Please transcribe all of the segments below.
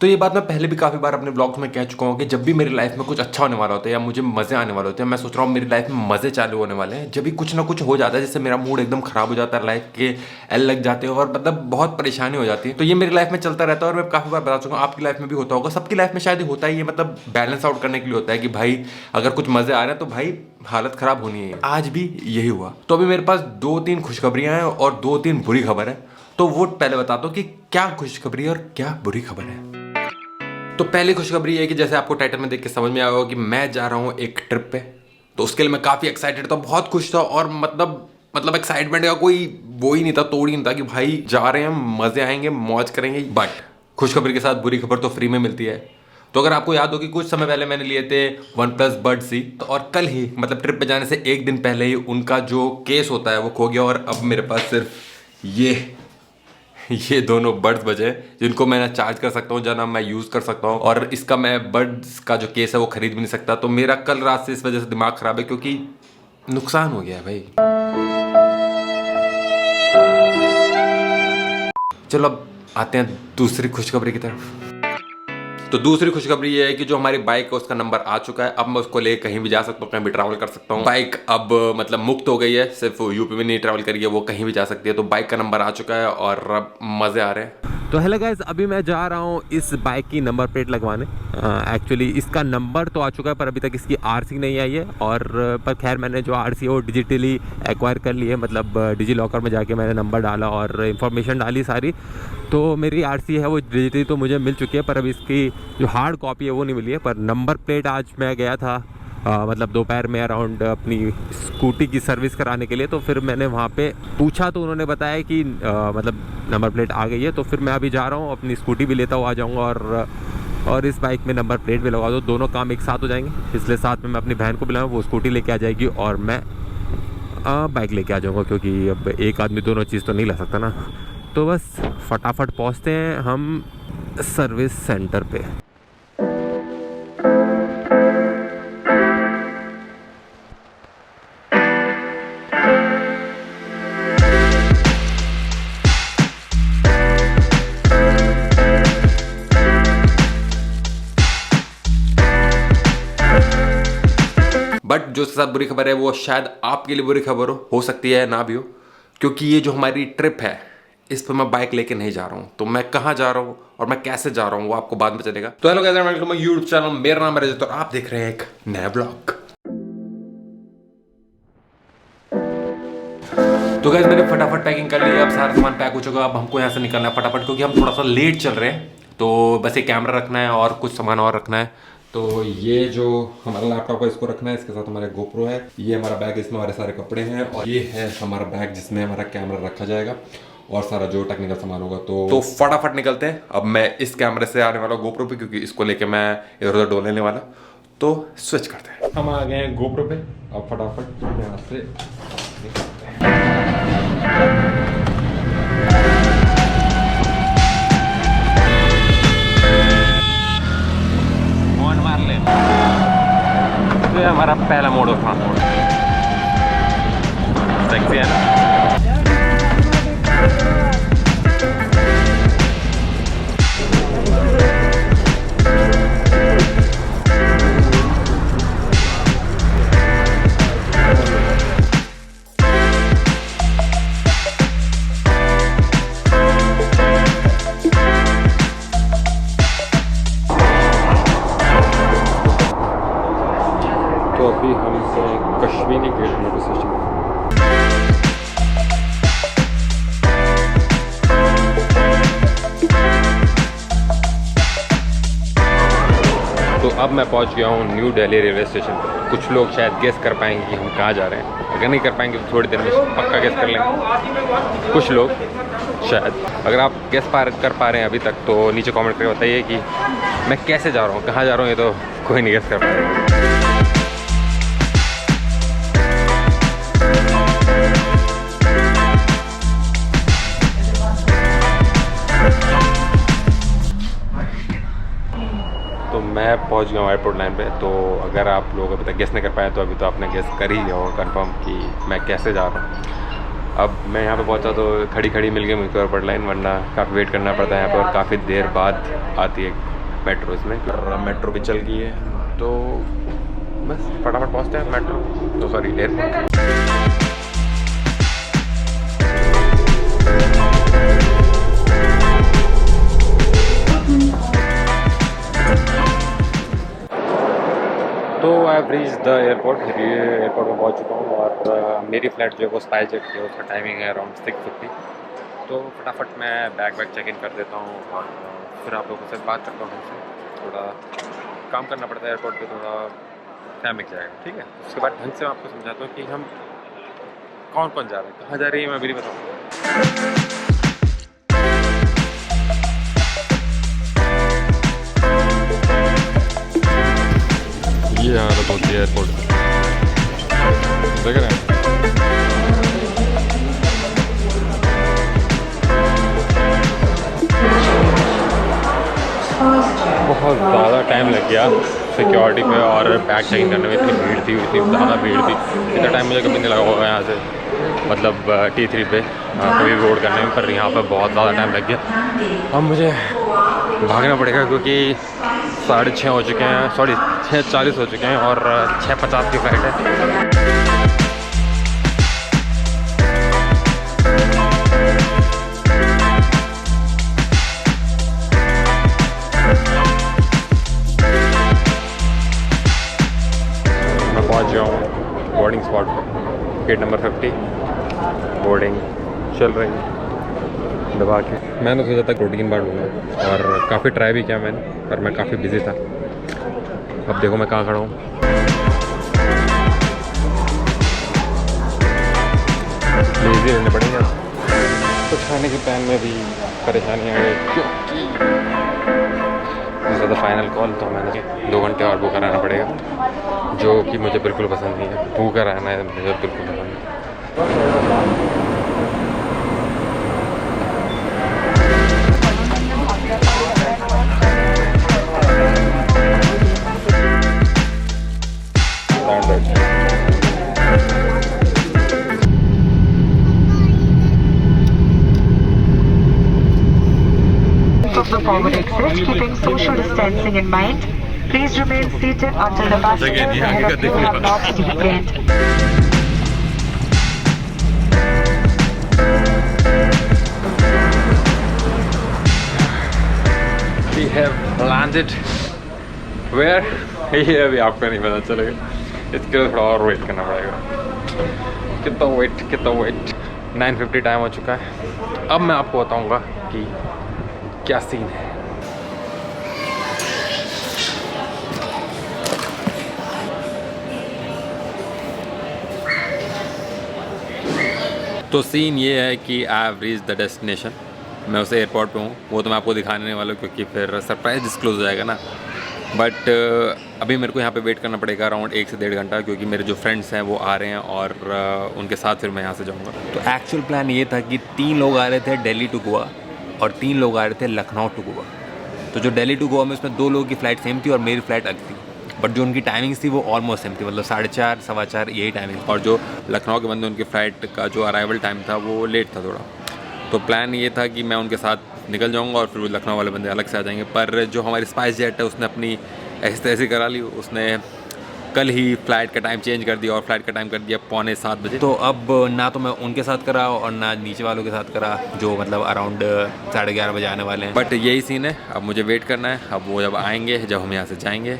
तो ये बात मैं पहले भी काफ़ी बार अपने ब्लॉग्स में कह चुका हूँ कि जब भी मेरी लाइफ में कुछ अच्छा होने वाला होता है या मुझे मज़े आने वाले होते हैं, मैं सोच रहा हूँ मेरी लाइफ में मज़े चालू होने वाले हैं, जब भी कुछ ना कुछ हो जाता है जिससे मेरा मूड एकदम ख़राब हो जाता है, लाइफ के एल लग जाते हैं और मतलब बहुत परेशानी हो जाती है। तो ये मेरी लाइफ में चलता रहता है और मैं काफ़ी बार बता चुका हूँ, आपकी लाइफ में भी होता होगा, सबकी लाइफ में शायद ही होता है। ये मतलब बैलेंस आउट करने के लिए होता है कि भाई अगर कुछ मज़े आ रहे हैं तो भाई हालत ख़राब होनी है। आज भी यही हुआ। तो अभी मेरे पास 2-3 खुशखबरियाँ हैं और 2-3 बुरी खबर है। तो वो पहले बताता हूँ कि क्या खुशखबरी है और क्या बुरी खबर है। तो पहली खुशखबरी है कि जैसे आपको टाइटल में देख के समझ में आया होगा कि मैं जा रहा हूँ एक ट्रिप पे। तो उसके लिए मैं काफ़ी एक्साइटेड था, बहुत खुश था और मतलब एक्साइटमेंट का कोई वो ही नहीं था, तोड़ ही नहीं था कि भाई जा रहे हैं, मज़े आएंगे, मौज करेंगे। बट खुशखबरी के साथ बुरी खबर तो फ्री में मिलती है। तो अगर आपको याद हो कि कुछ समय पहले मैंने लिए थे OnePlus Bud C, तो और कल ही मतलब ट्रिप पे जाने से एक दिन पहले ही उनका जो केस होता है वो खो गया और अब मेरे पास सिर्फ ये दोनों बड्स बचे जिनको मैं ना चार्ज कर सकता हूँ, जो ना मैं यूज़ कर सकता हूँ। और इसका मैं बड्स का जो केस है वो खरीद भी नहीं सकता। तो मेरा कल रात से इस वजह से दिमाग खराब है क्योंकि नुकसान हो गया है भाई। चलो अब आते हैं दूसरी खुशखबरी की तरफ। तो दूसरी खुशखबरी ये है कि जो हमारी बाइक है उसका नंबर आ चुका है। अब मैं उसको लेकर कहीं भी जा सकता हूँ, कहीं भी ट्रैवल कर सकता हूँ। बाइक अब मतलब मुक्त हो गई है, सिर्फ यूपी में नहीं ट्रैवल करिए, वो कहीं भी जा सकती है। तो बाइक का नंबर आ चुका है और अब मज़े आ रहे हैं। तो हेलो गाइस, अभी मैं जा रहा हूँ इस बाइक की नंबर प्लेट लगवाने। एक्चुअली इसका नंबर तो आ चुका है पर अभी तक इसकी आरसी नहीं आई है। और पर खैर मैंने जो आरसी है वो डिजिटली एक्वायर कर ली है, मतलब डिजी लॉकर में जाके मैंने नंबर डाला और इन्फॉर्मेशन डाली सारी। तो मेरी आरसी है वो डिजिटली तो मुझे मिल चुकी है, पर अभी इसकी जो हार्ड कॉपी है वो नहीं मिली है। पर नंबर प्लेट आज मैं गया था मतलब दोपहर में अराउंड अपनी स्कूटी की सर्विस कराने के लिए। तो फिर मैंने वहाँ पे पूछा तो उन्होंने बताया कि मतलब नंबर प्लेट आ गई है। तो फिर मैं अभी जा रहा हूँ, अपनी स्कूटी भी लेता हुआ आ जाऊँगा और इस बाइक में नंबर प्लेट भी लगा दो, दोनों काम एक साथ हो जाएंगे। इसलिए साथ में मैं अपनी बहन को बुलाऊँ, वो स्कूटी लेके आ जाएगी और मैं बाइक लेके आ जाऊँगा, क्योंकि अब एक आदमी दोनों चीज़ तो नहीं ला सकता ना। तो बस फटाफट पहुँचते हैं हम सर्विस सेंटर पे। बट जो उसके साथ बुरी खबर है वो शायद आपके लिए बुरी खबर हो सकती है ना भी हो, क्योंकि ये जो हमारी ट्रिप है इस पर मैं बाइक लेके नहीं जा रहा हूँ। तो मैं कहाँ जा रहा हूँ और मैं कैसे जा रहा हूँ वो आपको बाद में चलेगा। तो hello guys, welcome to my YouTube channel. मेरा नाम है रजत और आप देख रहे हैं एक नया ब्लॉग। तो गाइस मैंने फटाफट पैकिंग कर ली, अब सारा सामान पैक हो चुका। अब हमको यहाँ से निकलना है फटाफट, क्योंकि हम थोड़ा सा लेट चल रहे हैं। तो बस एक कैमरा रखना है और कुछ सामान और रखना है। तो ये जो हमारा लैपटॉप है इसको रखना है, इसके साथ हमारा गोप्रो है, ये हमारा बैग इसमें हमारे सारे कपड़े हैं और ये है हमारा बैग जिसमें हमारा कैमरा रखा जाएगा और सारा जो टेक्निकल सामान होगा। तो फटाफट निकलते हैं। अब मैं इस कैमरे से आने वाला गोप्रो पे, क्योंकि इसको लेके मैं इधर उधर डोलने वाला। तो स्विच करते हैं, हम आ गए हैं गोप्रो पे। अब फटाफट यहाँ से निकलते हैं। तो ये हमारा पहला मोड ऑफ ट्रांसपोर्ट, सेक्सी है ना। तो अभी हम कश्मीरी गेट मेट्रो स्टेशन। तो अब मैं पहुंच गया हूँ न्यू दिल्ली रेलवे स्टेशन पर। कुछ लोग शायद गेस कर पाएंगे कि हम कहाँ जा रहे हैं, अगर नहीं कर पाएंगे तो थोड़ी देर में पक्का गेस कर लेंगे कुछ लोग शायद। अगर आप गेस कर पा रहे हैं अभी तक तो नीचे कमेंट करके बताइए कि मैं कैसे जा रहा हूँ, कहाँ जा रहा हूँ। ये तो कोई नहीं गेस कर पाएगा। तो मैं पहुंच गया हूँ एयरपोर्ट लाइन पे। तो अगर आप लोग अभी तक गेस नहीं कर पाए तो अभी तो आपने गेस कर ही लिया होगा कंफर्म कि मैं कैसे जा रहा हूँ। अब मैं यहाँ पे पहुँचा तो खड़ी खड़ी मिल गई मुझको एयरपोर्ट लाइन, वरना काफ़ी वेट करना पड़ता है यहाँ पे और काफ़ी देर बाद आती है मेट्रो इसमें, और मेट्रो भी चल गई है तो बस फटाफट पहुँचते हैं मेट्रो, तो सॉरी एयरपोर्ट। तो I have reach the airport, airport में पहुंच चुका हूँ और मेरी फ़्लाइट जो है वो स्पाइस जेट की है, उसका टाइमिंग है अराउंड 6:50। तो फटाफट मैं बैग चेक इन कर देता हूँ और फिर आप लोगों से बात करता हूँ उनसे। थोड़ा काम करना पड़ता है एयरपोर्ट पे, थोड़ा टाइम लग जाएगा, ठीक है। उसके बाद ढंग से मैं आपको समझाता हूँ कि हम कौन कौन जा रहे हैं, कहाँ जा रही है, मैं अभी नहीं बताऊँगा। ये हालत होती है एयरपोर्ट, देख रहे हैं। बहुत ज़्यादा टाइम लग गया सिक्योरिटी पे, और बैग चेक इन करने में इतनी भीड़ थी, इतनी ज़्यादा भीड़ थी। इतना टाइम मुझे कभी नहीं लगा होगा यहाँ से, मतलब T3 पे कोई रोड करने में, पर यहाँ पर बहुत ज़्यादा टाइम लग गया। अब मुझे भागना पड़ेगा क्योंकि 6:30 हो चुके हैं, सॉरी 6:40 हो चुके हैं और 6:50 की फ़्लाइट है। मैं पहुंच गया हूँ बोर्डिंग स्पॉट पर, गेट नंबर 50। बोर्डिंग चल रही है दबा के। मैंने सोचा था प्रोटीन बार लूँगा और काफ़ी ट्राई भी किया मैंने, पर मैं काफ़ी बिजी था। अब देखो मैं कहाँ खड़ा हूँ। बिजी रहने पड़ेंगे। कुछ खाने के प्लान में भी परेशानी आ गई क्योंकि ज़्यादा फाइनल कॉल, तो मैंने 2 घंटे और भूखा रहना पड़ेगा, जो कि मुझे बिल्कुल पसंद नहीं है। भूखा रहना है मुझे बिल्कुल पसंद नहीं। The forward exit, keeping social distancing in mind. Please remain seated until the passengers ahead of you have not degained. We have landed where? ये अभी आपको नहीं पता चलेगा, इसके लिए थोड़ा और वेट करना पड़ेगा। कितना वेट 9:50 टाइम हो चुका है। अब मैं आपको बताऊंगा कि क्या सीन है। तो सीन ये है कि I have reach the destination. मैं उस एयरपोर्ट पे हूँ, वो तो मैं आपको दिखाने वाला हूँ क्योंकि फिर सरप्राइज डिस्क्लोज हो जाएगा ना। बट अभी मेरे को यहाँ पे वेट करना पड़ेगा अराउंड 1 से 1.5 घंटा, क्योंकि मेरे जो फ्रेंड्स हैं वो आ रहे हैं और उनके साथ फिर मैं यहाँ से जाऊँगा। तो एक्चुअल प्लान ये था कि 3 लोग आ रहे थे दिल्ली टू गोवा और 3 लोग आ रहे थे लखनऊ टू गोवा। तो जो दिल्ली टू गोवा में उसमें 2 लोगों की फ़्लाइट सेम थी और मेरी फ़्लाइट अलग थी, बट जो उनकी टाइमिंग्स थी वो ऑलमोस्ट सेम थी, मतलब 4:30 सवा 4 यही टाइमिंग। और जो लखनऊ के बंदे उनकी फ़्लाइट का जो अराइवल टाइम था वो लेट था थोड़ा। तो प्लान ये था कि मैं उनके साथ निकल जाऊँगा और फिर लखनऊ वाले बंदे अलग से आ जाएंगे। पर जो हमारी स्पाइस जेट है उसने अपनी ऐसी करा ली, उसने कल ही फ़्लाइट का टाइम चेंज कर दिया और फ्लाइट का टाइम कर दिया 6:45 बजे। तो अब ना तो मैं उनके साथ करा और ना नीचे वालों के साथ करा, जो मतलब अराउंड 11:30 बजे आने वाले हैं। बट यही सीन है, अब मुझे वेट करना है। अब वो जब आएंगे, जब हम यहाँ से जाएंगे।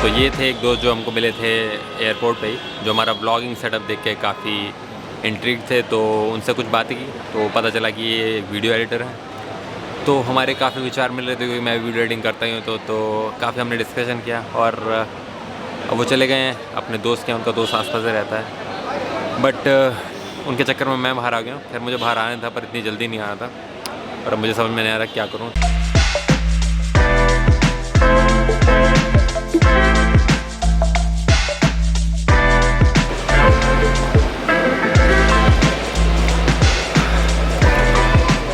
तो ये थे एक दोस्त जो हमको मिले थे एयरपोर्ट पे ही, जो हमारा ब्लॉगिंग सेटअप देख के काफ़ी इंट्रिग थे। तो उनसे कुछ बातें की तो पता चला कि ये वीडियो एडिटर है। तो हमारे काफ़ी विचार मिल रहे थे क्योंकि मैं वीडियो एडिटिंग करता ही हूँ, तो काफ़ी हमने डिस्कशन किया। और अब वो चले गए हैं अपने दोस्त के, उनका दोस्त आस पास ही रहता है। बट उनके चक्कर में मैं बाहर आ गया हूँ। खैर मुझे बाहर आना था पर इतनी जल्दी नहीं आना था, और अब मुझे समझ में नहीं आ रहा क्या करूँ।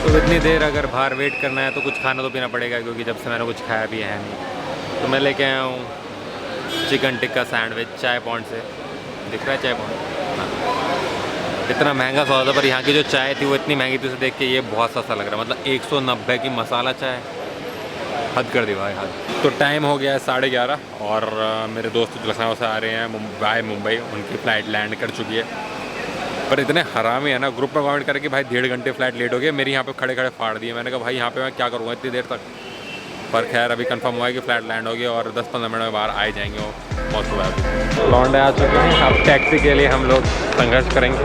तो इतनी देर अगर बाहर वेट करना है तो कुछ खाना तो पीना पड़ेगा, क्योंकि जब से मैंने कुछ खाया भी है नहीं। तो मैं लेके आया हूँ चिकन टिक्का सैंडविच चाय पॉइंट से दिख रहा है, चाय पॉइंट। हाँ, इतना महंगा सौदा पर यहाँ की जो चाय थी वो इतनी महंगी थी, उसे देख के ये बहुत सस्ता लग रहा है। मतलब 190 की मसाला चाय, हद कर दी भाई, हद। तो टाइम हो गया है 11:30 और मेरे दोस्त जो लखनऊ से आ रहे हैं मुंबई, उनकी फ़्लाइट लैंड कर चुकी है। पर इतने हरामी है ना, ग्रुप में कमेंट करके भाई 1.5 घंटे फ्लाइट लेट हो गई, मेरी यहाँ पे खड़े खड़े फाड़ दिए। मैंने कहा भाई यहाँ पे मैं क्या करूँगा इतनी देर तक। पर खैर अभी कंफर्म हुआ है कि फ़्लाइट लैंड हो गई और 10-15 मिनट में बाहर आ जाएंगे वो, बहुत सुबह। लौंडे आ चुके हैं, अब टैक्सी के लिए हम लोग संघर्ष करेंगे।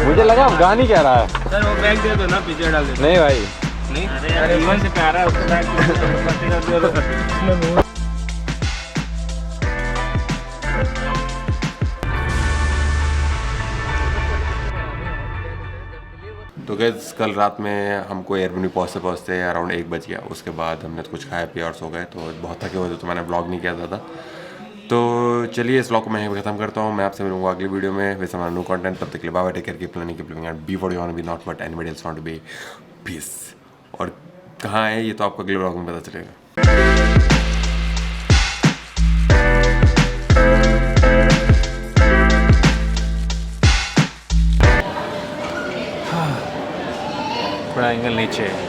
मुझे लगा अफगानी कह रहा है। सर वो बैग दे दो ना, पीछे डाल दे। नहीं भाई, नहीं, अरे मन से प्यारा है उसका बैग। तो गैस कल रात में हमको एयरपोर्ट पहुँचते अराउंड 1 बज गया। उसके बाद हमने कुछ खाया पिया और सो गए, तो बहुत थके हुए थे तो मैंने ब्लॉग नहीं किया था। तो चलिए इस ब्लॉग को मैं यहीं ख़त्म करता हूँ। मैं आपसे मिलूंगा अगली वीडियो में, वैसे हमारा न्यू कंटेंट। तब तक के लिए bye, take care, keep learning, keep living and be what you want to be, not what anybody else want to be. Peace. और कहाँ है ये तो आपको अगले ब्लॉग में पता चलेगा। थोड़ा एंगल नीचे है।